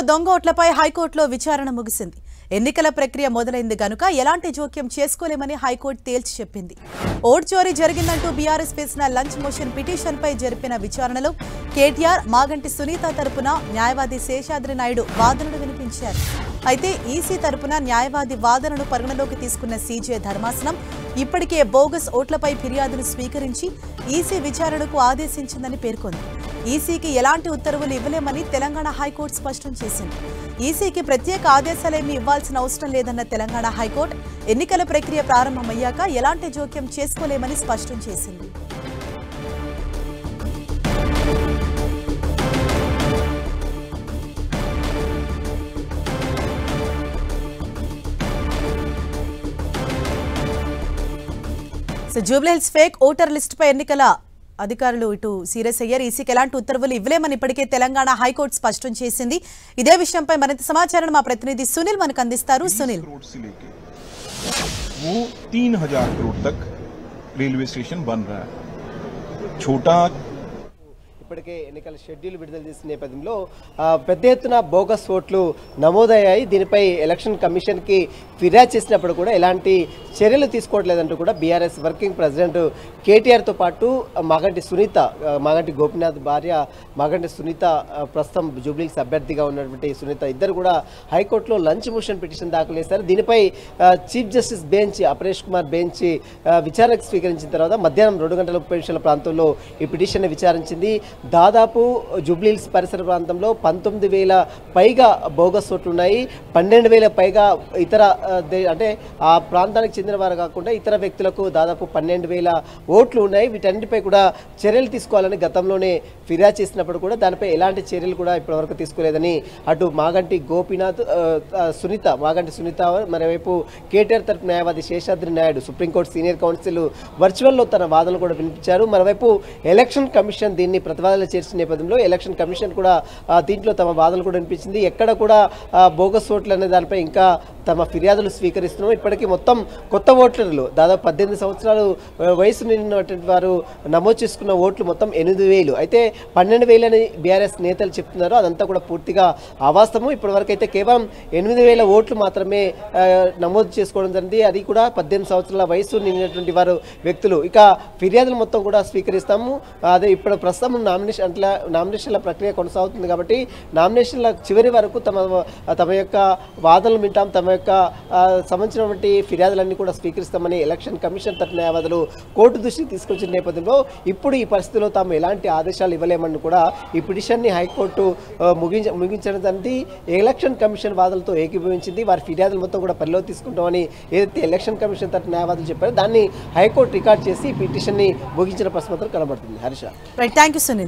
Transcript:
దొంగ ఓట్లపై హైకోర్టులో విచారణ ముగిసింది. ఎన్నికల ప్రక్రియ మొదలైంది గనుక ఎలాంటి జోక్యం చేసుకోలేమని హైకోర్టు తేల్చి చెప్పింది. ఓటు చోరీ జరిగిందంటూ బీఆర్ఎస్ వేసిన లంచ్ మోషన్ పిటిషన్పై జరిపిన విచారణలో కేటీఆర్, మాగంటి సునీత తరపున న్యాయవాది శేషాద్రి నాయుడు వాదనలు వినిపించారు. అయితే ఈసీ తరపున న్యాయవాది వాదనను పరిగణలోకి తీసుకున్న సీజే ధర్మాసనం ఇప్పటికే బోగస్ ఓట్లపై ఫిర్యాదును స్వీకరించి ఈసీ విచారణకు ఆదేశించిందని పేర్కొంది. ఈసీకి ఎలాంటి ఉత్తర్వులు ఇవ్వలేమని తెలంగాణ హైకోర్టు స్పష్టం చేసింది. ఈసీకి ప్రత్యేక ఆదేశాలేమీ ఇవ్వాల్సిన అవసరం లేదన్న తెలంగాణ హైకోర్టు ఎన్నికల ప్రక్రియ ప్రారంభమయ్యాక ఎలాంటి జోక్యం చేసుకోలేమని స్పష్టం చేసింది. జూబ్లీహిల్స్ ఫేక్ ఓటర్ లిస్టుపై ఎన్నికల అధికారులు ఇటు సీరియస్ అయ్యారు. ఈసీకి ఎలాంటి ఉత్తర్వులు ఇవ్వలేమని ఇప్పటికే తెలంగాణ హైకోర్టు స్పష్టం చేసింది. ఇదే విషయంపై మరింత సమాచారం మా ప్రతినిధి సునీల్ మనకు అందిస్తారు. సునీల్, 3000 करोड़ तक रेलवे स्टेशन बन रहा है. छोटा ఇప్పటికే ఎన్నికల షెడ్యూల్ విడుదల చేసిన నేపథ్యంలో పెద్ద ఎత్తున బోగస్ ఓట్లు నమోదయ్యాయి. దీనిపై ఎలక్షన్ కమిషన్కి ఫిర్యాదు చేసినప్పుడు కూడా ఎలాంటి చర్యలు తీసుకోవట్లేదంటూ కూడా బీఆర్ఎస్ వర్కింగ్ ప్రెసిడెంట్ కేటీఆర్తో పాటు మాగంటి గోపీనాథ్ భార్య మాగంటి సునీత, ప్రస్తుతం జూబ్లీహిల్స్ అభ్యర్థిగా ఉన్నటువంటి సునీత ఇద్దరు కూడా హైకోర్టులో లంచ్ మోషన్ పిటిషన్ దాఖలు చేశారు. దీనిపై chief justice bench, Aparesh Kumar bench విచారణకు స్వీకరించిన తర్వాత మధ్యాహ్నం 2:30 ప్రాంతంలో ఈ పిటిషన్ విచారించింది. దాదాపు జూబ్లీహిల్స్ పరిసర ప్రాంతంలో 19,000 పైగా బోగస్ ఓట్లు ఉన్నాయి. 12,000 పైగా ఇతర అంటే ఆ ప్రాంతానికి చెందిన వారు కాకుండా ఇతర వ్యక్తులకు దాదాపు 12,000 ఓట్లు ఉన్నాయి. వీటన్నిటిపై కూడా చర్యలు తీసుకోవాలని గతంలోనే ఫిర్యాదు చేసినప్పుడు కూడా దానిపై ఎలాంటి చర్యలు కూడా ఇప్పటివరకు తీసుకోలేదని అటు మాగంటి సునీత మరోవైపు కేటీఆర్ తరపు న్యాయవాది Seshadri Naidu supreme court senior counsel వర్చువల్లో తన వాదనలు కూడా వినిపించారు. మరోవైపు ఎలక్షన్ కమిషన్ దీన్ని ప్రతివాదనలు చేర్చిన నేపథ్యంలో ఎలక్షన్ కమిషన్ కూడా దీంట్లో తమ వాదనలు కూడా వినిపించింది. ఎక్కడ కూడా బోగస్ ఓట్లు అనే దానిపై ఇంకా తమ ఫిర్యాదులు స్వీకరిస్తున్నాం. ఇప్పటికీ మొత్తం కొత్త ఓటర్లు దాదాపు 18 సంవత్సరాలు వయసు నిండినటువంటి వారు నమోదు చేసుకున్న ఓట్లు మొత్తం 8,000. అయితే 12,000 అని బీఆర్ఎస్ నేతలు చెప్తున్నారు. అదంతా కూడా పూర్తిగా అవాస్తవం. ఇప్పటివరకు అయితే కేవలం 8,000 ఓట్లు మాత్రమే నమోదు చేసుకోవడం జరిగింది. అది కూడా 18 సంవత్సరాల వయసు నిండినటువంటి వారు వ్యక్తులు. ఇక ఫిర్యాదులు మొత్తం కూడా స్వీకరిస్తాము. అదే ఇప్పుడు ప్రస్తుతం నామినేషన్ల ప్రక్రియ కొనసాగుతుంది కాబట్టి నామినేషన్ల చివరి వరకు తమ యొక్క వాదనలు వింటాం, తమ యొక్క సంబంధించినటువంటి ఫిర్యాదులన్నీ కూడా స్వీకరిస్తామని ఎలక్షన్ కమిషన్ తరఫు న్యాయవాదులు కోర్టు దృష్టికి తీసుకొచ్చిన నేపథ్యంలో ఇప్పుడు ఈ పరిస్థితిలో తాము ఎలాంటి ఆదేశాలు ఇవ్వలేమని కూడా ఈ పిటిషన్ని హైకోర్టు ముగించడం జరిగింది. ఎలక్షన్ కమిషన్ వాదనలతో ఏకీభవించింది. వారి ఫిర్యాదులు మొత్తం కూడా పరిలో తీసుకుంటామని ఏదైతే ఎలక్షన్ కమిషన్ తరఫు న్యాయవాదులు చెప్పారో దాన్ని హైకోర్టు రికార్డ్ చేసి పిటిషన్ని ముగించిన పరిస్థితి కనబడుతుంది. Harsha, thank you Sunil.